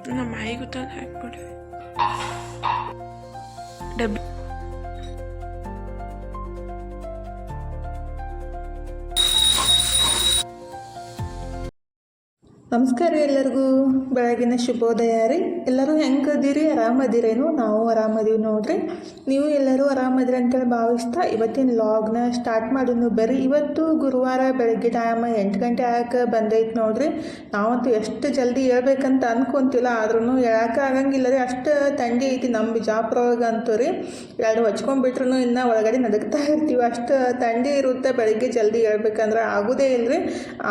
ನಮ್ಮ ಆಯಿಗೂ ತಂದು ಹಾಕ್ಬಿಡ್ರಿ ಡಬ್ಬಿ. ನಮಸ್ಕಾರ ಎಲ್ಲರಿಗೂ, ಬೆಳಗಿನ ಶುಭೋದಯ ರೀ. ಎಲ್ಲರೂ ಹೆಂಗದಿರಿ? ಆರಾಮದಿರೇನು? ನಾವು ಆರಾಮದೀವಿ ನೋಡ್ರಿ. ನೀವು ಎಲ್ಲರೂ ಆರಾಮದಿರಿ ಅಂತೇಳಿ ಭಾವಿಸ್ತಾ ಇವತ್ತಿನ ಲಾಗ್ನ ಸ್ಟಾರ್ಟ್ ಮಾಡೋನು ಬರ್ರಿ. ಇವತ್ತು ಗುರುವಾರ ಬೆಳಗ್ಗೆ ಟೈಮ್ 8 ಗಂಟೆ ಆಗಕ್ಕೆ ಬಂದೈತೆ ನೋಡ್ರಿ. ನಾವಂತೂ ಎಷ್ಟು ಜಲ್ದಿ ಹೇಳ್ಬೇಕಂತ ಅನ್ಕೊಂತಿಲ್ಲ, ಆದ್ರೂ ಹೇಳಕ್ಕೆ ಆಗಂಗಿಲ್ಲ ರೀ. ಅಷ್ಟು ಥಂಡಿ ಐತಿ ನಮ್ಮ ಬಿಜಾಪುರ ಒಳಗೆ ಅಂತೂ ರೀ. 2 ಹಚ್ಕೊಂಡ್ಬಿಟ್ರು ಇನ್ನೂ ಒಳಗಡೆ ನದಗ್ತಾ ಇರ್ತೀವಿ, ಅಷ್ಟು ಥಂಡಿ ಇರುತ್ತೆ. ಬೆಳಗ್ಗೆ ಜಲ್ದಿ ಹೇಳ್ಬೇಕಂದ್ರೆ ಆಗೋದೇ ಇಲ್ಲರಿ.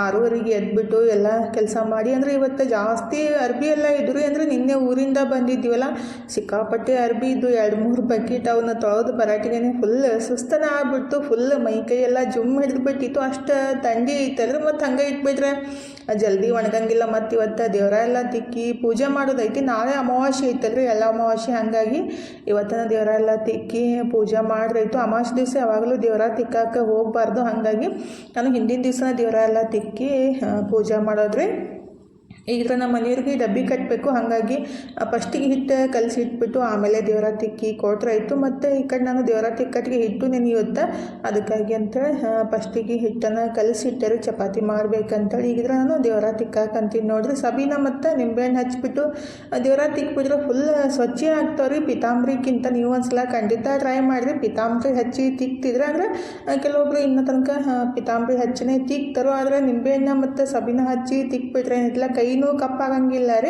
6:30ಗೆ ಎದ್ಬಿಟ್ಟು ಎಲ್ಲ ಕೆಲಸ ಮಾಡಿ, ಅಂದರೆ ಇವತ್ತು ಜಾಸ್ತಿ ಅರ್ಬಿ ಎಲ್ಲ ಇದ್ರಿ. ಅಂದರೆ ನಿನ್ನೆ ಊರಿಂದ ಬಂದಿದ್ದೀವಲ್ಲ, ಸಿಕ್ಕಾಪಟ್ಟೆ ಅರ್ಬಿ ಇದ್ದು 2-3 ಬಕೆಟ್ ಅವನ್ನ ತೊಳೆದು ಬರಾಟಿಗೆ ಫುಲ್ ಸುಸ್ತನ ಆಗ್ಬಿಟ್ಟು ಫುಲ್ ಮೈಕೈ ಎಲ್ಲ ಜುಮ್ ಹಿಡಿದ್ಬಿಟ್ಟಿತ್ತು. ಅಷ್ಟು ಥಂಡಿ ಐತಲ್ರಿ. ಮತ್ತು ಹಂಗೆ ಇಟ್ಬಿಟ್ರೆ ಜಲ್ದಿ ಒಣಗಂಗಿಲ್ಲ. ಮತ್ತು ಇವತ್ತು ದೇವರ ಎಲ್ಲ ತಿಕ್ಕಿ ಪೂಜೆ ಮಾಡೋದೈತಿ. ನಾಳೆ ಅಮಾವಾಸ್ಯೆ ಐತಲ್ರಿ, ಎಲ್ಲ ಅಮಾವಾಸ್ಯೆ. ಹಾಗಾಗಿ ಇವತ್ತಿನ ದೇವರ ಎಲ್ಲ ತಿಕ್ಕಿ ಪೂಜೆ ಮಾಡ್ರೈತು. ಅಮಾವಾಸ್ಯೆ ದಿವಸ ಯಾವಾಗಲೂ ದೇವರ ತಿಕ್ಕಕ್ಕೆ ಹೋಗಬಾರ್ದು. ಹಾಗಾಗಿ ನಾನು ಹಿಂದಿನ ದಿವಸ ದೇವರ ಎಲ್ಲ ತಿಕ್ಕಿ ಪೂಜೆ ಮಾಡೋದ್ರಿ. ಈಗ ನಮ್ಮ ಮನೆಯವ್ರಿಗೆ ಡಬ್ಬಿ ಕಟ್ಟಬೇಕು, ಹಾಗಾಗಿ ಫಸ್ಟಿಗೆ ಹಿಟ್ಟು ಕಲಸಿ ಇಟ್ಬಿಟ್ಟು ಆಮೇಲೆ ದೇವರ ತಿಕ್ಕಿ ಕೊಟ್ರಾಯ್ತು. ಮತ್ತು ಈ ಕಡೆ ನಾನು ದೇವರ ತಿಕ್ಕಟ್ಟಿಗೆ ಹಿಟ್ಟು ನೆನೆಯುತ್ತೆ, ಅದಕ್ಕಾಗಿ ಅಂತೇಳಿ ಫಸ್ಟಿಗೆ ಹಿಟ್ಟನ್ನು ಕಲಸಿಟ್ಟರೆ ಚಪಾತಿ ಮಾಡ್ಬೇಕಂತೇಳಿ ಈಗಿದ್ರೆ ನಾನು ದೇವರ ತಿಕ್ಕಾಕಂತೀನಿ ನೋಡ್ರಿ. ಸಬೀನ ಮತ್ತು ನಿಂಬೆಹಣ್ಣು ಹಚ್ಬಿಟ್ಟು ದೇವರ ತಿಕ್ಬಿಟ್ರೆ ಫುಲ್ ಸ್ವಚ್ಛ ಆಗ್ತಾವ್ರಿ. ಪಿತಾಂಬ್ರಿಗಿಂತ ನೀವು ಒಂದ್ಸಲ ಖಂಡಿತ ಟ್ರೈ ಮಾಡಿರಿ. ಪಿತಾಂಬ್ರಿ ಹಚ್ಚಿ ತಿಕ್ತಿದ್ರೆ ಅಂದರೆ ಕೆಲವೊಬ್ರು ಇನ್ನೂ ತನಕ ಪಿತಾಂಬ್ರಿ ಹಚ್ಚಿನೇ ತಿಕ್ತಾರೋ, ಆದರೆ ನಿಂಬೆಹಣ್ಣು ಮತ್ತು ಸಬೀನ ಹಚ್ಚಿ ತಿಕ್ಬಿಟ್ರೆ ಏನಿಲ್ಲ ಕೈನೂ ಕಪ್ಪಾಗಂಗಿಲ್ಲ ರೀ.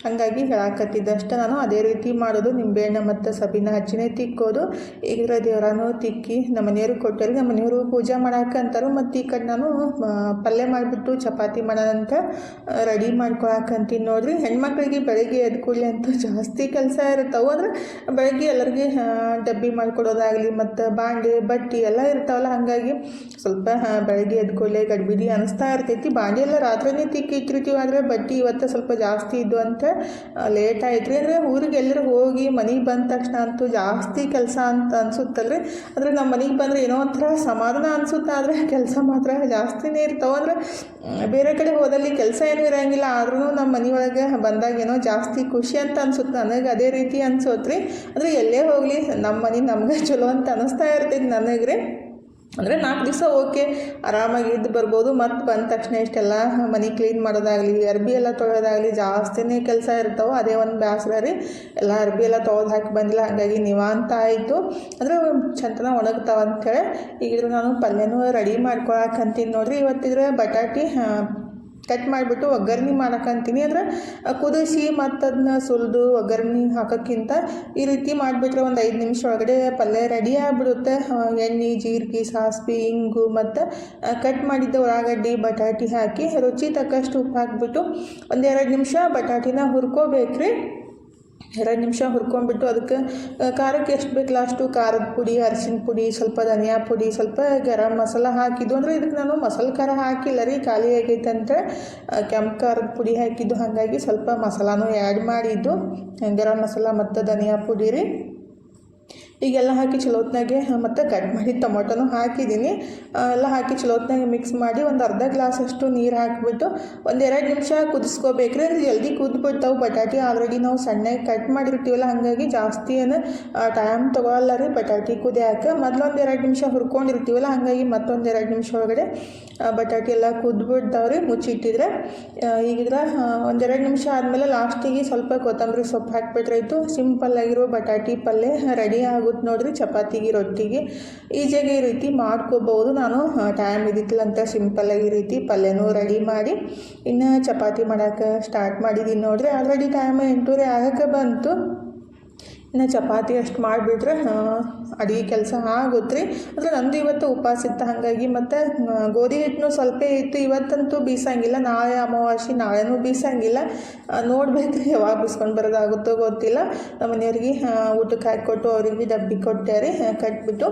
ಹಾಗಾಗಿ ಹೇಳಾಕತ್ತಿದ್ದಷ್ಟು ನಾನು ಅದೇ ರೀತಿ ಮಾಡೋದು, ನಿಂಬೆಹಣ್ಣು ಮತ್ತು ಸಬೀನ ಹಚ್ಚಿನೇ ತಿಕ್ಕೋದು. ಈಗಿದ್ರೆ ದೇವರನ್ನು ತಿಕ್ಕಿ ನಮ್ಮ ಮನೆಯವ್ರಿಗೆ ಕೊಟ್ಟರಿ. ನಮ್ಮ ಮನೆಯವರು ಪೂಜೆ ಮಾಡಾಕಂತಾರು. ಮತ್ತು ಈ ಕಡೆ ನಾನು ಪಲ್ಯ ಮಾಡಿಬಿಟ್ಟು ಚಪಾತಿ ಮಾಡೋದಂತ ರೆಡಿ ಮಾಡ್ಕೊಳಕಂತೀನಿ ನೋಡ್ರಿ. ಹೆಣ್ಮಕ್ಳಿಗೆ ಬೆಳಗ್ಗೆ ಎದ್ದು ಕೂಡಲೇ ಅಂತೂ ಜಾಸ್ತಿ ಕೆಲಸ ಇರ್ತಾವೆ. ಅಂದರೆ ಬೆಳಗ್ಗೆ ಎಲ್ಲರಿಗೆ ಡಬ್ಬಿ ಮಾಡ್ಕೊಡೋದಾಗಲಿ ಮತ್ತು ಬಾಂಡೆ ಬಟ್ಟೆ ಎಲ್ಲ ಇರ್ತಾವಲ್ಲ, ಹಾಗಾಗಿ ಸ್ವಲ್ಪ ಬೆಳಗ್ಗೆ ಎದ್ದು ಕೂಡಲೇ ಗಡ್ಬಿಡಿ ಅನಿಸ್ತಾ ಇರ್ತೈತಿ. ಬಾಂಡೆ ಎಲ್ಲ ರಾತ್ರಿನೇ ತಿಕ್ಕಿ ಇಟ್ಟಿರ್ತೀವಿ, ಆದರೆ ಬಟ್ಟೆ ಇವತ್ತು ಸ್ವಲ್ಪ ಜಾಸ್ತಿ ಇದ್ದು ಅಂತ ಲೇಟ್ ಆಯ್ತು ರೀ. ಅಂದರೆ ಊರಿಗೆ ಎಲ್ಲರೂ ಹೋಗಿ ಮನೆಗೆ ಬಂದ ತಕ್ಷಣ ಅಂತೂ ಜಾಸ್ತಿ ಕೆಲಸ ಅಂತ ಅನ್ಸುತ್ತಲ್ರಿ. ಅಂದರೆ ನಮ್ಮ ಮನೆಗೆ ಬಂದರೆ ಏನೋ ಒಂಥರ ಸಮಾಧಾನ ಅನಿಸುತ್ತೆ, ಆದರೆ ಕೆಲಸ ಮಾತ್ರ ಜಾಸ್ತಿನೇ ಇರ್ತಾವೆ. ಅಂದರೆ ಬೇರೆ ಕಡೆ ಹೋದಲ್ಲಿ ಕೆಲಸ ಏನೂ ಇರೋಂಗಿಲ್ಲ, ಆದ್ರೂ ನಮ್ಮ ಮನೆಯೊಳಗೆ ಬಂದಾಗ ಏನೋ ಜಾಸ್ತಿ ಖುಷಿ ಅಂತ ಅನ್ಸುತ್ತೆ. ನನಗೆ ಅದೇ ರೀತಿ ಅನ್ಸೋತ್ರಿ. ಅಂದರೆ ಎಲ್ಲೇ ಹೋಗಲಿ ನಮ್ಮ ಮನೆ ನಮ್ಗೆ ಚಲೋ ಅಂತ ಅನ್ನಿಸ್ತಾ ಇರ್ತೈತಿ ನನಗೆ ರೀ. ಅಂದರೆ 4 ದಿವಸ ಓಕೆ ಆರಾಮಾಗಿ ಇದ್ದು ಬರ್ಬೋದು. ಮತ್ತು ಬಂದ ತಕ್ಷಣ ಇಷ್ಟೆಲ್ಲ ಮನೆ ಕ್ಲೀನ್ ಮಾಡೋದಾಗಲಿ ಅರ್ಬಿ ಎಲ್ಲ ತೊಳೆಯೋದಾಗಲಿ ಜಾಸ್ತಿನೇ ಕೆಲಸ ಇರ್ತಾವೆ. ಅದೇ ಒಂದು ಬೇಸರ ರೀ. ಎಲ್ಲ ಅರ್ಬಿ ಎಲ್ಲ ತೊಳೆದು ಹಾಕಿ ಬಂದಿಲ್ಲ, ಹಾಗಾಗಿ ನಿವಾಂತ ಆಯಿತು. ಅಂದರೆ ಚಂದನ ಒಣಗ್ತಾವ ಅಂಥೇಳಿ ಈಗಿದ್ರೆ ನಾನು ಪಲ್ಯನೂ ರೆಡಿ ಮಾಡ್ಕೊಳಕಂತೀನಿ ನೋಡ್ರಿ. ಇವತ್ತಿದ್ರೆ ಬಟಾಟಿ ಕಟ್ ಮಾಡಿಬಿಟ್ಟು ಒಗ್ಗರಣೆ ಮಾಡಕ್ಕಂತೀನಿ. ಅಂದರೆ ಕುದಿಸಿ ಮತ್ತು ಅದನ್ನ ಸುಲಿದು ಒಗ್ಗರಣೆ ಹಾಕೋಕ್ಕಿಂತ ಈ ರೀತಿ ಮಾಡಿಬಿಟ್ರೆ ಒಂದು 5 ನಿಮಿಷ ಒಳಗಡೆ ಪಲ್ಯ ರೆಡಿ ಆಗಿಬಿಡುತ್ತೆ. ಎಣ್ಣೆ, ಜೀರಿಗೆ, ಸಾಸಿವೆ, ಇಂಗು ಮತ್ತು ಕಟ್ ಮಾಡಿದ್ದ ಉಳ್ಳಾಗಡ್ಡಿ, ಬಟಾಟಿ ಹಾಕಿ ರುಚಿ ತಕ್ಕಷ್ಟು ಉಪ್ಪು ಹಾಕಿಬಿಟ್ಟು 1-2 ನಿಮಿಷ ಬಟಾಟಿನ ಹುರ್ಕೋಬೇಕ್ರಿ. 2 ನಿಮಿಷ ಹುರ್ಕೊಂಡ್ಬಿಟ್ಟು ಅದಕ್ಕೆ ಖಾರಕ್ಕೆ ಎಷ್ಟು ಬೇಕಲ್ಲ ಅಷ್ಟು ಖಾರದ ಪುಡಿ, ಅರಿಶಿನ ಪುಡಿ, ಸ್ವಲ್ಪ ಧನಿಯಾ ಪುಡಿ, ಸ್ವಲ್ಪ ಗರಂ ಮಸಾಲ ಹಾಕಿದ್ದು. ಅಂದರೆ ಇದಕ್ಕೆ ನಾನು ಮಸಾಲೆ ಖಾರ ಹಾಕಿಲ್ಲ ರೀ, ಖಾಲಿ ಆಗೈತೆ ಅಂತ ಕೆಂಪು ಖಾರದ ಪುಡಿ ಹಾಕಿದ್ದು. ಹಾಗಾಗಿ ಸ್ವಲ್ಪ ಮಸಾಲಾನು ಆ್ಯಡ್ ಮಾಡಿದ್ದು, ಗರಂ ಮಸಾಲ ಮತ್ತು ಧನಿಯಾ ಪುಡಿ ರೀ. ಈಗೆಲ್ಲ ಹಾಕಿ ಚಲೋತ್ನಾಗೆ ಮತ್ತು ಕಟ್ ಮಾಡಿ ಟೊಮೊಟೊನೂ ಹಾಕಿದ್ದೀನಿ. ಎಲ್ಲ ಹಾಕಿ ಚಲೋತ್ನಾಗೆ ಮಿಕ್ಸ್ ಮಾಡಿ ಒಂದು ಅರ್ಧ ಗ್ಲಾಸಷ್ಟು ನೀರು ಹಾಕಿಬಿಟ್ಟು 1-2 ನಿಮಿಷ ಕುದಿಸ್ಕೋಬೇಕ್ರಿ. ಅಂದರೆ ಜಲ್ದಿ ಕುದ್ಬಿಡ್ತಾವೆ. ಬಟಾಟಿ ಆಲ್ರೆಡಿ ನಾವು ಸಣ್ಣಗೆ ಕಟ್ ಮಾಡಿರ್ತೀವಲ್ಲ, ಹಾಗಾಗಿ ಜಾಸ್ತಿ ಏನು ಟೈಮ್ ತೊಗೊಳಲ್ಲ ರೀ ಬಟಾಟಿ ಕುದಿಯೋಕೆ. ಮೊದಲು 1-2 ನಿಮಿಷ ಹುರ್ಕೊಂಡಿರ್ತೀವಲ್ಲ, ಹಾಗಾಗಿ ಮತ್ತೊಂದು 2 ನಿಮಿಷ ಒಳಗಡೆ ಬಟಾಟಿ ಎಲ್ಲ ಕುದ್ಬಿಡ್ತಾವ್ರಿ ಮುಚ್ಚಿಟ್ಟಿದ್ರೆ. ಈಗಿದ್ರೆ 1-2 ನಿಮಿಷ ಆದಮೇಲೆ ಲಾಸ್ಟಿಗೆ ಸ್ವಲ್ಪ ಕೊತ್ತಂಬರಿ ಸೊಪ್ಪು ಹಾಕಿಬಿಟ್ರಾಯ್ತು. ಸಿಂಪಲ್ಲಾಗಿರೋ ಬಟಾಟಿ ಪಲ್ಯ ರೆಡಿ ಆಗುತ್ತೆ ನೋಡ್ರಿ. ಚಪಾತಿಗೆ, ರೊಟ್ಟಿಗೆ ಈಜಿಯಾಗಿ ಈ ರೀತಿ ಮಾಡ್ಕೋಬೋದು. ನಾನು ಟೈಮ್ ಇದ್ದಿತ್ತಿಲ್ಲ ಅಂತ ಸಿಂಪಲ್ಲಾಗಿ ಈ ರೀತಿ ಪಲ್ಯನೂ ರೆಡಿ ಮಾಡಿ ಇನ್ನು ಚಪಾತಿ ಮಾಡೋಕೆ ಸ್ಟಾರ್ಟ್ ಮಾಡಿದ್ದೀನಿ ನೋಡ್ರಿ. ಆಲ್ರೆಡಿ ಟೈಮ್ 8:30 ಆಗೋಕ್ಕೆ ಬಂತು. ಇನ್ನು ಚಪಾತಿ ಅಷ್ಟು ಮಾಡಿಬಿಟ್ರೆ ಅಡುಗೆ ಕೆಲಸ ಆಗುತ್ತೆ ರೀ. ಅಂದರೆ ನಂದು ಇವತ್ತು ಉಪವಾಸ ಇತ್ತು, ಹಾಗಾಗಿ ಮತ್ತು ಗೋಧಿ ಹಿಟ್ಟನ್ನು ಸ್ವಲ್ಪ ಇತ್ತು. ಇವತ್ತಂತೂ ಬೀಸಂಗಿಲ್ಲ, ನಾಳೆ ಅಮಾವಾಸ್ಯೆ, ನಾಳೆನೂ ಬೀಸಂಗಿಲ್ಲ. ನೋಡ್ಬೇಕು ರೀ ಯಾವಾಗ ಬೀಸ್ಕೊಂಡು ಬರೋದಾಗುತ್ತೋ ಗೊತ್ತಿಲ್ಲ. ನಮ್ಮ ಮನೆಯವ್ರಿಗೆ ಊಟಕ್ಕೆ ಹಾಕಿಕೊಟ್ಟು ಅವರಿಗೆ ಡಬ್ಬಿ ಕೊಟ್ಟೆ ರೀ ಕಟ್ಬಿಟ್ಟು.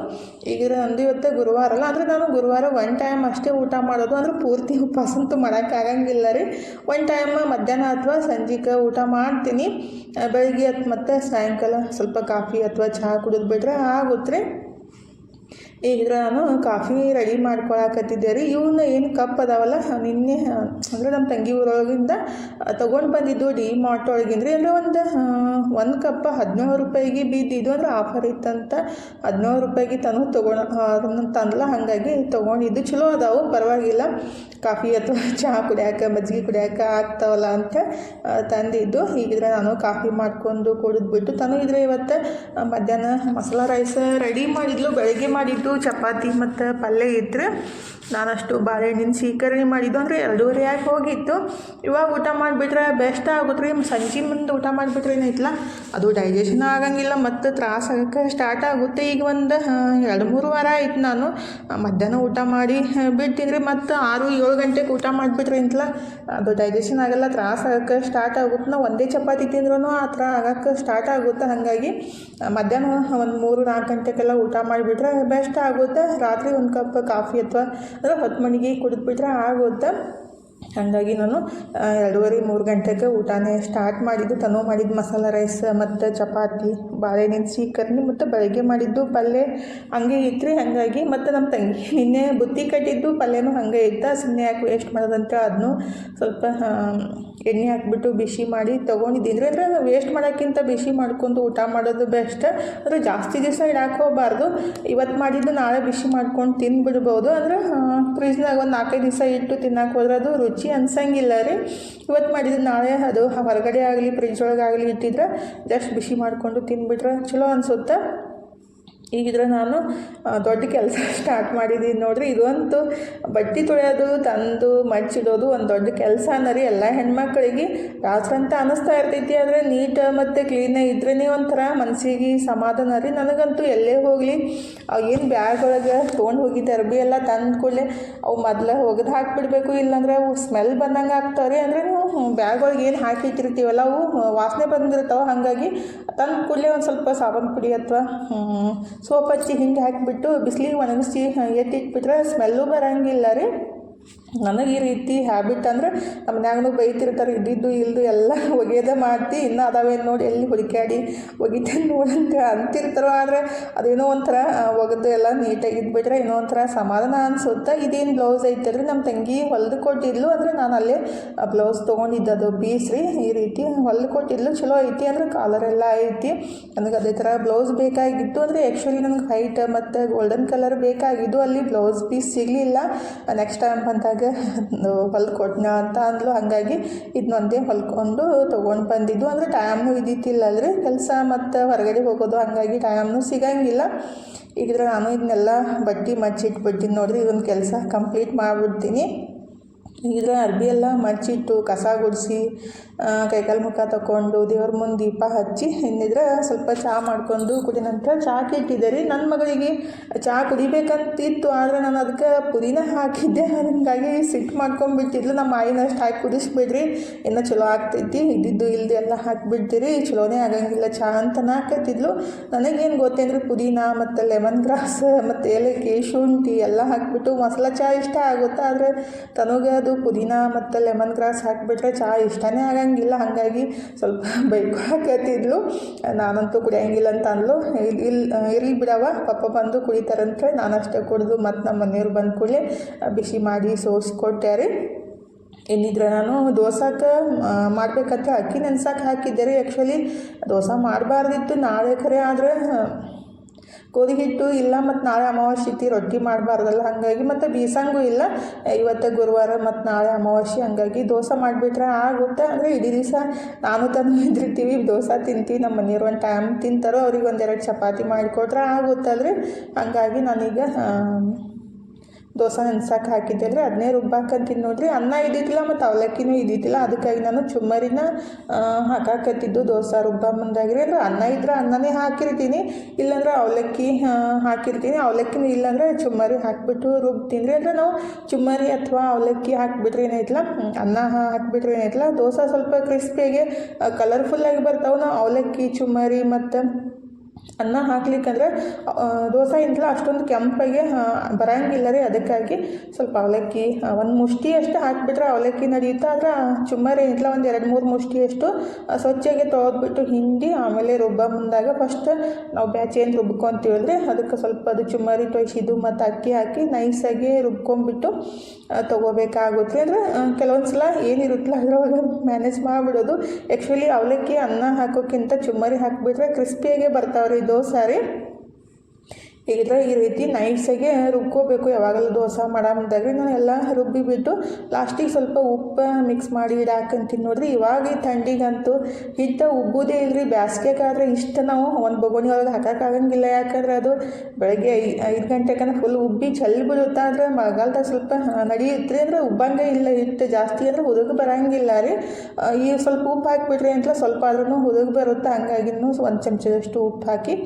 ಈಗ ನಂದು ಇವತ್ತು ಗುರುವಾರ ಅಲ್ಲ, ಅಂದರೆ ನಾನು ಗುರುವಾರ 1 ಟೈಮ್ ಅಷ್ಟೇ ಊಟ ಮಾಡೋದು. ಅಂದರೆ ಪೂರ್ತಿ ಉಪವಾಸ ಅಂತೂ ಮಾಡೋಕ್ಕಾಗಂಗಿಲ್ಲ ರೀ. 1 ಟೈಮ್ ಮಧ್ಯಾಹ್ನ ಅಥವಾ ಸಂಜೆಗೆ ಊಟ ಮಾಡ್ತೀನಿ. ಬೆಳಗ್ಗೆ ಮತ್ತು ಸಾಯಂಕಾಲ ಸ್ವಲ್ಪ ಕಾಫಿ ಅಥವಾ ಚಹಾ ಕುಡಿದು ಬಿಟ್ರೆ ಆಗುತ್ತೆ. ಈಗ ನಾನು ಕಾಫಿ ರೆಡಿ ಮಾಡ್ಕೊಳಕತ್ತಿದ್ದೆ ರೀ. ಇವನ್ನ ಏನು ಕಪ್ ಅದಾವಲ್ಲ ನಿನ್ನೆ ಅಂದರೆ ನಮ್ಮ ತಂಗಿ ಊರೊಳಗಿಂದ ತೊಗೊಂಡು ಬಂದಿದ್ದು ಡಿ ಮಾರ್ಟ್ ಒಳಗಿಂದ ರೀ. ಅಂದರೆ ಒಂದು ಕಪ್ 17 ರೂಪಾಯಿಗೆ ಬಿದ್ದಿದ್ದು, ಅಂದ್ರೆ ಆಫರ್ ಇತ್ತಂತ 17 ರೂಪಾಯಿಗೆ ತಂದಲ್ಲ, ಹಾಗಾಗಿ ತೊಗೊಂಡಿದ್ದು. ಚಲೋ ಅದಾವು, ಪರವಾಗಿಲ್ಲ. ಕಾಫಿ ಅಥವಾ ಚಹಾ ಕುಡಿಯೋಕೆ ಮಜ್ಜಿಗೆ ಕುಡಿಯೋಕೆ ಆಗ್ತಾವಲ್ಲ ಅಂತ ತಂದಿದ್ದು. ಹೀಗಿದ್ರೆ ನಾನು ಕಾಫಿ ಮಾಡ್ಕೊಂಡು ಕುಡಿದ್ಬಿಟ್ಟು ಇದ್ರೆ ಇವತ್ತು ಮಧ್ಯಾಹ್ನ ಮಸಾಲ ರೈಸ್ ರೆಡಿ ಮಾಡಿದ್ಲು. ಬೆಳಗ್ಗೆ ಮಾಡಿದ್ದು ಚಪಾತಿ ಮತ್ತು ಪಲ್ಯ ಇದ್ರೆ ನಾನಷ್ಟು ಬಾಳೆಹಣ್ಣಿನ ಸೀಕರಣೆ ಮಾಡಿದ್ದು, ಅಂದರೆ 2:30 ಹೋಗಿತ್ತು. ಇವಾಗ ಊಟ ಮಾಡಿಬಿಟ್ರೆ ಬೆಸ್ಟ್ ಆಗುತ್ತೆ ರೀ. ಸಂಜೆ ಮುಂದೆ ಊಟ ಮಾಡಿಬಿಟ್ರೆ ಏನೈತಲ್ಲ ಅದು ಡೈಜೆಷನ್ ಆಗಂಗಿಲ್ಲ, ಮತ್ತು ತ್ರಾಸ ಆಗೋಕ್ಕೆ ಸ್ಟಾರ್ಟ್ ಆಗುತ್ತೆ. ಈಗ ಒಂದು 2-3 ವಾರ ಆಯ್ತು ನಾನು ಮಧ್ಯಾಹ್ನ ಊಟ ಮಾಡಿ ಬಿಡ್ತೀನಿ. ಮತ್ತು 6-7 ಗಂಟೆಗೆ ಊಟ ಮಾಡಿಬಿಟ್ರೆ ಅಂತಲ್ಲ ಅದು ಡೈಜೆಷನ್ ಆಗೋಲ್ಲ, ತ್ರಾಸ ಆಗೋಕ್ಕೆ ಸ್ಟಾರ್ಟ್ ಆಗುತ್ತೆ. ನಾವು ಒಂದೇ ಚಪಾತಿ ತಿಂದ್ರೂ ಆ ಥರ ಆಗೋಕ್ಕೆ ಸ್ಟಾರ್ಟ್ ಆಗುತ್ತೆ. ಹಾಗಾಗಿ ಮಧ್ಯಾಹ್ನ ಒಂದು 3-4 ಗಂಟೆಗೆಲ್ಲ ಊಟ ಮಾಡಿಬಿಟ್ರೆ ಬೆಸ್ಟ್ ಆಗುತ್ತೆ. ರಾತ್ರಿ ಒಂದು ಕಪ್ ಕಾಫಿ ಅಥವಾ ಅಂದರೆ 10 ಮಣಿಗೆ ಕುಡಿದ್ಬಿಟ್ರೆ ಆಗುತ್ತೆ. ಹಾಗಾಗಿ ನಾನು 2:30-3 ಗಂಟೆಗೆ ಊಟನೇ ಸ್ಟಾರ್ಟ್ ಮಾಡಿದ್ದು. ಮಾಡಿದ್ದು ಮಸಾಲ ರೈಸ್ ಮತ್ತು ಚಪಾತಿ, ಬಾಳೆಹಣ್ಣಿನ ಸೀಕರ್ಣಿ ಮತ್ತು ಬೆಳಗ್ಗೆ ಮಾಡಿದ್ದು ಪಲ್ಯ ಹಂಗೆ ಇತ್ತು ರೀ. ಹಾಗಾಗಿ ಮತ್ತು ನಮ್ಮ ತಂಗಿ ನಿನ್ನೆ ಬುತ್ತಿ ಕಟ್ಟಿದ್ದು ಪಲ್ಯನೂ ಹಾಗೆ ಇತ್ತು. ಸುಮ್ಮನೆ ಯಾಕೆ ವೇಸ್ಟ್ ಮಾಡೋದಂತ ಅದನ್ನು ಸ್ವಲ್ಪ ಎಣ್ಣೆ ಹಾಕ್ಬಿಟ್ಟು ಬಿಸಿ ಮಾಡಿ ತೊಗೊಂಡಿದ್ದೀನಿ ರೀ. ಅಂದರೆ ವೇಸ್ಟ್ ಮಾಡೋಕ್ಕಿಂತ ಬಿಸಿ ಮಾಡ್ಕೊಂಡು ಊಟ ಮಾಡೋದು ಬೆಸ್ಟ್. ಅಂದರೆ ಜಾಸ್ತಿ ದಿವಸ ಇಡಕ್ಕೆ ಹೋಗಬಾರ್ದು. ಇವತ್ತು ಮಾಡಿದ್ದು ನಾಳೆ ಬಿಸಿ ಮಾಡ್ಕೊಂಡು ತಿಂದುಬಿಡ್ಬೋದು. ಅಂದರೆ ಫ್ರಿಜ್ನಾಗ ಒಂದು 4-5 ದಿವಸ ಇಟ್ಟು ತಿನ್ನಕ್ಕೆ ಹೋದ್ರೆ ಅದು ರುಚಿ ಅನ್ಸಂಗಿಲ್ಲ ರೀ. ಇವತ್ತು ಮಾಡಿದ್ದು ನಾಳೆ ಅದು ಹೊರಗಡೆ ಆಗಲಿ ಫ್ರಿಜ್ ಒಳಗಾಗಲಿ ಇಟ್ಟಿದ್ರೆ ಜಸ್ಟ್ ಬಿಸಿ ಮಾಡಿಕೊಂಡು ತಿಂದುಬಿಟ್ರೆ ಚಲೋ ಅನಿಸುತ್ತೆ. ಈಗಿದ್ರೆ ನಾನು ದೊಡ್ಡ ಕೆಲಸ ಸ್ಟಾರ್ಟ್ ಮಾಡಿದ್ದೀನಿ ನೋಡಿರಿ. ಇದಂತೂ ಬಟ್ಟೆ ತೊಳೆಯೋದು ತಂದು ಮಚ್ಚಿಡೋದು ಒಂದು ದೊಡ್ಡ ಕೆಲಸ ರೀ. ಎಲ್ಲ ಹೆಣ್ಮಕ್ಳಿಗೆ ರಾತ್ರಂತ ಅನ್ನಿಸ್ತಾ ಇರ್ತೈತಿ. ಆದರೆ ನೀಟ್ ಮತ್ತು ಕ್ಲೀನಾಗಿ ಇದ್ರೇ ಒಂಥರ ಮನಸ್ಸಿಗೆ ಸಮಾಧಾನ ರೀ. ನನಗಂತೂ ಎಲ್ಲೇ ಹೋಗಲಿ ಏನು ಬ್ಯಾಗ್ ಒಳಗೆ ತೊಗೊಂಡು ಹೋಗಿದ್ದೆ ಅರ್ಬಿ ಎಲ್ಲ ತಂದು ಕೂಡಲೇ ಅವು ಮೊದಲು ಒಗೆದು ಹಾಕಿಬಿಡ್ಬೇಕು, ಇಲ್ಲಾಂದ್ರೆ ಅವು ಸ್ಮೆಲ್ ಬಂದಂಗೆ ಆಗ್ತಾವೆ ರೀ. ಅಂದರೆ ನೀವು ಬ್ಯಾಗ್ ಒಳಗೆ ಏನು ಹಾಕಿಟ್ಟಿರ್ತೀವಲ್ಲ ಅವು ವಾಸನೆ ಬಂದಿರ್ತಾವೆ. ಹಾಗಾಗಿ ತಂದು ಕೂಡಲೇ ಒಂದು ಸ್ವಲ್ಪ ಸಾಬೂನು ಪುಡಿ ಅಥವಾ ಸೋಪ್ ಹಚ್ಚಿ ಹಿಂಗೆ ಹಾಕಿಬಿಟ್ಟು ಬಿಸಿಲಿಗೆ ಒಣಗಿಸಿ ಎತ್ತಿಟ್ಬಿಟ್ರೆ ಸ್ಮೆಲ್ಲು ಬರೋಂಗಿಲ್ಲ ರೀ. ನನಗೆ ಈ ರೀತಿ ಹ್ಯಾಬಿಟ್. ಅಂದರೆ ನಮ್ಮ ಮನ್ಯಾಗೂ ಬೈತಿರ್ತಾರೆ, ಇದ್ದಿದ್ದು ಇಲ್ದು ಎಲ್ಲ ಒಗೆಯೋದೇ ಮಾಡ್ತಿ, ಇನ್ನೂ ಅದಾವೇನು ನೋಡಿ ಎಲ್ಲಿ ಹುಡುಕ್ಯಾಡಿ ಒಗಿತೇನೆ ನೋಡಂತ ಅಂತಿರ್ತಾರೋ. ಆದರೆ ಅದೇನೋ ಒಂಥರ ಒಗೆದು ಎಲ್ಲ ನೀಟಾಗಿ ಇದ್ಬಿಟ್ರೆ ಏನೋ ಒಂಥರ ಸಮಾಧಾನ ಅನಿಸುತ್ತೆ. ಇದೇನು ಬ್ಲೌಸ್ ಐತಲ್ರಿ ನಮ್ಮ ತಂಗಿ ಹೊಲ್ದು ಕೊಟ್ಟಿದ್ಲು. ಅಂದರೆ ನಾನು ಅಲ್ಲೇ ಬ್ಲೌಸ್ ತೊಗೊಂಡಿದ್ದದು ಪೀಸ್ ರೀ. ಈ ರೀತಿ ಹೊಲ್ದು ಕೊಟ್ಟಿದ್ಲು, ಚಲೋ ಐತಿ. ಅಂದರೆ ಕಾಲರೆಲ್ಲ ಐತಿ. ನನಗೆ ಅದೇ ಥರ ಬ್ಲೌಸ್ ಬೇಕಾಗಿತ್ತು. ಅಂದರೆ ಆ್ಯಕ್ಚುಲಿ ನನಗೆ ವೈಟ್ ಮತ್ತು ಗೋಲ್ಡನ್ ಕಲರ್ ಬೇಕಾಗಿದ್ದು. ಅಲ್ಲಿ ಬ್ಲೌಸ್ ಪೀಸ್ ಸಿಗಲಿಲ್ಲ. ನೆಕ್ಸ್ಟ್ ಟೈಮ್ ಬಂದಾಗ ಹೊಲ್ದು ಕೊಟ್ಟನ ಅಂತ ಅಂದ್ಲು. ಹಾಗಾಗಿ ಇದನ್ನೊಂದೇ ಹೊಲ್ಕೊಂಡು ತೊಗೊಂಡು ಬಂದಿದ್ದು. ಅಂದರೆ ಟೈಮು ಇದ್ದಿತ್ತಿಲ್ಲ ಅಲ್ರಿ ಕೆಲಸ ಮತ್ತು ಹೊರಗಡೆ ಹೋಗೋದು, ಹಾಗಾಗಿ ಟೈಮ್ನು ಸಿಗಂಗಿಲ್ಲ. ಈಗಿದ್ರೆ ನಾನು ಇದನ್ನೆಲ್ಲ ಬಟ್ಟೆ ಮಚ್ಚಿಟ್ಬಿಡ್ತೀನಿ ನೋಡಿರಿ. ಇದೊಂದು ಕೆಲಸ ಕಂಪ್ಲೀಟ್ ಮಾಡಿಬಿಡ್ತೀನಿ. ಈಗಿದ್ರೆ ಅರ್ಬಿ ಎಲ್ಲ ಮಚ್ಚಿಟ್ಟು ಕಸ ಗುಡಿಸಿ ಕೈಕಾಲು ಮುಖ ತಗೊಂಡು ದೇವ್ರ ಮುಂದೆ ದೀಪ ಹಚ್ಚಿ ಇನ್ನಿದ್ರೆ ಸ್ವಲ್ಪ ಚಹಾ ಮಾಡ್ಕೊಂಡು ಕುಡಿ ನಂತರ ಚಹಾ ಇಟ್ಟಿದ್ದೆ ರೀ. ನನ್ನ ಮಗಳಿಗೆ ಚಹಾ ಕುಡಿಬೇಕಂತಿತ್ತು, ಆದರೆ ನಾನು ಅದಕ್ಕೆ ಪುದೀನ ಹಾಕಿದ್ದೆ. ಹಾಗಾಗಿ ಸಿಟ್ಟು ಮಾಡ್ಕೊಂಡ್ಬಿಟ್ಟಿದ್ಲು. ನಮ್ಮ ಆಯಿನಷ್ಟು ಹಾಕಿ ಕುದಿಸ್ಬಿಡ್ರಿ ಇನ್ನೂ ಚಲೋ ಆಗ್ತೈತಿ, ಇದ್ದಿದ್ದು ಇಲ್ದು ಎಲ್ಲ ಹಾಕಿಬಿಡ್ತೀರಿ ಚಲೋನೇ ಆಗಂಗಿಲ್ಲ ಚಹಾ ಅಂತ ಹಾಕತ್ತಿದ್ಲು. ನನಗೇನು ಗೊತ್ತೇಂದ್ರೆ ಪುದೀನ ಮತ್ತು ಲೆಮನ್ ಗ್ರಾಸ್ ಮತ್ತು ಏಲಕ್ಕಿ ಶುಂಠಿ ಎಲ್ಲ ಹಾಕಿಬಿಟ್ಟು ಮಸಾಲ ಚಹಾ ಇಷ್ಟ ಆಗುತ್ತೆ. ಆದರೆ ತನಗೆ ಅದು ಪುದೀನ ಮತ್ತು ಲೆಮನ್ ಗ್ರಾಸ್ ಹಾಕಿಬಿಟ್ರೆ ಚಹಾ ಇಷ್ಟನೇ ಆಗಂಗಿಲ್ಲ. ಹಾಗಾಗಿ ಸ್ವಲ್ಪ ಬೈಕೊಳಕತ್ತಿದ್ಲು. ನಾನಂತೂ ಕುಡಿಯೋಂಗಿಲ್ಲ ಅಂತ ಅಂದ್ಲು. ಇರ್ಲಿ ಬಿಡವ, ಪಪ್ಪ ಬಂದು ಕುಡಿತಾರಂತ ನಾನಷ್ಟೇ ಕುಡಿದು ಮತ್ತು ನಮ್ಮ ಮನೆಯವ್ರು ಬಂದ ಕೂಡಲೇ ಬಿಸಿ ಮಾಡಿ ಸೋಸ್ಕೊಟ್ಟಾರೆ. ಇನ್ನಿದ್ರೆ ನಾನು ದೋಸೆಗೆ ಮಾಡಬೇಕಂತ ಅಕ್ಕಿ ನೆನ್ಸಕ್ಕೆ ಹಾಕಿದ್ದೆ ರೀ. ಆ್ಯಕ್ಚುಲಿ ದೋಸೆ ಮಾಡಬಾರ್ದಿತ್ತು ನಾಳೆ ಖರೆ, ಆದರೆ ಗೋಧಿ ಹಿಟ್ಟು ಇಲ್ಲ ಮತ್ತು ನಾಳೆ ಅಮಾವಾಸ್ಯೆ ಐತಿ, ರೊಟ್ಟಿ ಮಾಡಬಾರ್ದಲ್ಲ. ಹಾಗಾಗಿ ಮತ್ತು ಬೀಸಂಗೂ ಇಲ್ಲ, ಇವತ್ತು ಗುರುವಾರ ಮತ್ತು ನಾಳೆ ಅಮಾವಾಸ್ಯೆ. ಹಾಗಾಗಿ ದೋಸೆ ಮಾಡಿಬಿಟ್ರೆ ಆಗುತ್ತೆ. ಅಂದರೆ ಇಡೀ ದಿವಸ ನಾನು ತಂದು ಇದ್ದಿರ್ತೀವಿ, ದೋಸೆ ತಿಂತೀವಿ. ನಮ್ಮ ಮನೆಯವ್ರು ಒಂದು ಟೈಮ್ ತಿಂತಾರೋ, ಅವ್ರಿಗೆ 1-2 ಚಪಾತಿ ಮಾಡಿಕೊಟ್ರೆ ಆಗುತ್ತಲ್ರಿ. ಹಾಗಾಗಿ ನಾನೀಗ ದೋಸೆ ನೆನ್ಸಕ್ಕೆ ಹಾಕಿದ್ದೆ ರೀ. ಅದನ್ನೇ ರುಬ್ಬಾಕಂತೀನಿ ನೋಡಿರಿ. ಅನ್ನ ಇದ್ದಿದ್ದಿಲ್ಲ ಮತ್ತು ಅವಲಕ್ಕಿನೂ ಇದ್ದಿದ್ದಿಲ್ಲ. ಅದಕ್ಕಾಗಿ ನಾನು ಚುಮ್ಮರಿನ ಹಾಕಾಕತ್ತಿದ್ದು ದೋಸೆ ರುಬ್ಬ ಮುಂದಾಗಿರಿ. ಅಂದರೆ ಅನ್ನ ಇದ್ರೆ ಅನ್ನನೇ ಹಾಕಿರ್ತೀನಿ, ಇಲ್ಲಾಂದ್ರೆ ಅವಲಕ್ಕಿ ಹಾಕಿರ್ತೀನಿ. ಅವಲಕ್ಕಿನೂ ಇಲ್ಲಾಂದರೆ ಚುಮ್ಮರಿ ಹಾಕಿಬಿಟ್ಟು ರುಬ್ತೀನಿ ರೀ. ಅಂದರೆ ನಾವು ಚುಮ್ಮರಿ ಅಥವಾ ಅವಲಕ್ಕಿ ಹಾಕಿಬಿಟ್ರೆ ಏನೈತಲ್ಲ, ಅನ್ನ ಹಾಕಿಬಿಟ್ರೆ ಏನೈತಲ್ಲ, ದೋಸೆ ಸ್ವಲ್ಪ ಕ್ರಿಸ್ಪಿಯಾಗಿ ಕಲರ್ಫುಲ್ಲಾಗಿ ಬರ್ತಾವೆ. ನಾವು ಅವಲಕ್ಕಿ ಚುಮ್ಮರಿ ಮತ್ತು ಅನ್ನ ಹಾಕ್ಲಿಕ್ಕಂದ್ರೆ ದೋಸೆ ಇಂತಲ ಅಷ್ಟೊಂದು ಕೆಂಪಾಗಿ ಬರೋಂಗಿಲ್ಲ ರೀ. ಅದಕ್ಕಾಗಿ ಸ್ವಲ್ಪ ಅವಲಕ್ಕಿ ಒಂದು ಮುಷ್ಟಿ ಅಷ್ಟು ಹಾಕಿಬಿಟ್ರೆ ಅವಲಕ್ಕಿ ನಡೆಯುತ್ತೆ. ಆದರೆ ಚುಮ್ಮರಿ ಇಂತಲ ಒಂದು 2-3 ಮುಷ್ಟಿಯಷ್ಟು ಸ್ವಚ್ಛಗೆ ತೊಳೆದ್ಬಿಟ್ಟು ಹಿಂಡಿ ಆಮೇಲೆ ರುಬ್ಬ ಮುಂದಾಗ ಫಸ್ಟ್ ನಾವು ಬ್ಯಾಚ್ ಏನು ರುಬ್ಕೊತೀವಲ್ರಿ ಅದಕ್ಕೆ ಸ್ವಲ್ಪ ಅದು ಚುಮ್ಮರಿ ತೊಯ್ಸಿದ್ದು ಮತ್ತು ಅಕ್ಕಿ ಹಾಕಿ ನೈಸಾಗಿ ರುಬ್ಕೊಂಡ್ಬಿಟ್ಟು ತೊಗೋಬೇಕಾಗುತ್ತೆ. ಅಂದರೆ ಕೆಲವೊಂದು ಸಲ ಏನಿರುತ್ತಲ್ಲ ಅದರೊಳಗೆ ಮ್ಯಾನೇಜ್ ಮಾಡಿಬಿಡೋದು. ಆ್ಯಕ್ಚುಲಿ ಅವಲಕ್ಕಿ ಅನ್ನ ಹಾಕೋಕ್ಕಿಂತ ಚುಮ್ಮರಿ ಹಾಕಿಬಿಟ್ರೆ ಕ್ರಿಸ್ಪಿಯಾಗೆ ಬರ್ತಾವ್ರಿ ದೋಸೆ ರೀ. ಈಗ ಈ ರೀತಿ ನೈಸಾಗೆ ರುಬ್ಕೋಬೇಕು. ಯಾವಾಗಲೂ ದೋಸೆ ಮಾಡಾಮದಾಗ ನಾನು ಎಲ್ಲ ರುಬ್ಬಿಬಿಟ್ಟು ಲಾಸ್ಟಿಗೆ ಸ್ವಲ್ಪ ಉಪ್ಪು ಮಿಕ್ಸ್ ಮಾಡಿ ಇಡಾಕಂತೀನಿ ನೋಡ್ರಿ. ಇವಾಗ ಈ ಥಂಡಿಗಂತೂ ಹಿಟ್ಟು ಉಬ್ಬುದೇ ಇಲ್ಲರಿ. ಬ್ಯಾಸ್ಗೆಗಾದ್ರೆ ಇಷ್ಟು ನಾವು ಒಂದು ಬೊಗೋಣಿ ಒಳಗೆ ಹಾಕೋಕ್ಕಾಗಂಗಿಲ್ಲ. ಯಾಕಂದ್ರೆ ಅದು ಬೆಳಗ್ಗೆ 5 ಗಂಟೆಗೆ ಫುಲ್ ಉಬ್ಬಿ ಚೆಲ್ಲಿ ಬಿಡುತ್ತೆ. ಆದರೆ ಮಳೆಗಾಲದಾಗ ಸ್ವಲ್ಪ ನಡೆಯುತ್ತೆ ಅಂದರೆ ಉಬ್ಬಂಗೆ ಇಲ್ಲ. ಹಿಟ್ಟು ಜಾಸ್ತಿ ಅಂದರೆ ಹುದುಗ್ ಬರೋಂಗಿಲ್ಲ ರೀ. ಈ ಸ್ವಲ್ಪ ಉಪ್ಪು ಹಾಕಿಬಿಟ್ರಿ ಅಂತ ಸ್ವಲ್ಪ ಆದ್ರೂ ಹುದುಗ್ ಬರುತ್ತೆ. ಹಂಗಾಗಿ 1 ಚಮಚದಷ್ಟು ಉಪ್ಪು ಹಾಕಿ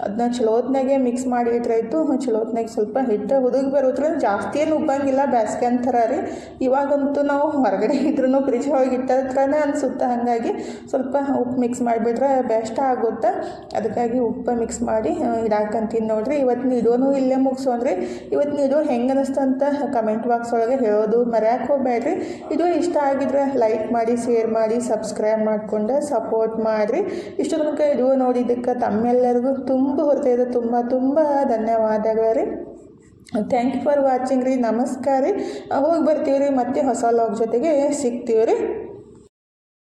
ಅದನ್ನ ಚಲೋತ್ನಾಗೆ ಮಿಕ್ಸ್ ಮಾಡಿ ಇಟ್ರಾಯ್ತು. ಚಲೋತ್ನಾಗೆ ಸ್ವಲ್ಪ ಹಿಟ್ಟು ಹುದುಗ್ ಬರುತ್ತೆ. ಜಾಸ್ತಿ ಏನು ಉಬ್ಬಂಗಿಲ್ಲ ಬ್ಯಾಸ್ಗೆ ಅಂತಾರ ರೀ. ಇವಾಗಂತೂ ನಾವು ಹೊರಗಡೆ ಇದ್ರೂ ಫ್ರಿಜ್ ಒಳಗೆ ಇಟ್ಟ ಥರನೇ ಅನಿಸುತ್ತೆ. ಹಾಗಾಗಿ ಸ್ವಲ್ಪ ಉಪ್ಪು ಮಿಕ್ಸ್ ಮಾಡಿಬಿಟ್ರೆ ಬೆಸ್ಟ್ ಆಗುತ್ತೆ. ಅದಕ್ಕಾಗಿ ಉಪ್ಪು ಮಿಕ್ಸ್ ಮಾಡಿ ಇಡಾಕಂತೀನಿ ನೋಡ್ರಿ. ಇವತ್ತಿನ ವಿಡಿಯೋನೂ ಇಲ್ಲೇ ಮುಗಿಸೋಣ್ರಿ. ಇವತ್ತಿನ ವಿಡಿಯೋ ಹೆಂಗೆ ಅನ್ನಿಸ್ತಂತ ಕಮೆಂಟ್ ಬಾಕ್ಸ್ ಒಳಗೆ ಹೇಳೋದು ಮರೆಯೋಕೆ ಹೋಗಬೇಡ್ರಿ. ವಿಡಿಯೋ ಇಷ್ಟ ಆಗಿದ್ರೆ ಲೈಕ್ ಮಾಡಿ, ಶೇರ್ ಮಾಡಿ, ಸಬ್ಸ್ಕ್ರೈಬ್ ಮಾಡಿಕೊಂಡು ಸಪೋರ್ಟ್ ಮಾಡಿರಿ. ಇಷ್ಟು ತನಕ ವಿಡಿಯೋ ನೋಡಿದ್ದಕ್ಕೆ ತಮ್ಮೆಲ್ಲರಿಗೂ ತುಂಬ ಧನ್ಯವಾದಗಳು ರೀ. ಥ್ಯಾಂಕ್ ಯು ಫಾರ್ ವಾಚಿಂಗ್ ರೀ. ನಮಸ್ಕಾರ ರೀ. ಹೋಗಿ ಬರ್ತೀವಿ ರೀ. ಮತ್ತೆ ಹೊಸ ಲಾಗ್ ಜೊತೆಗೆ ಸಿಗ್ತೀವಿ ರೀ.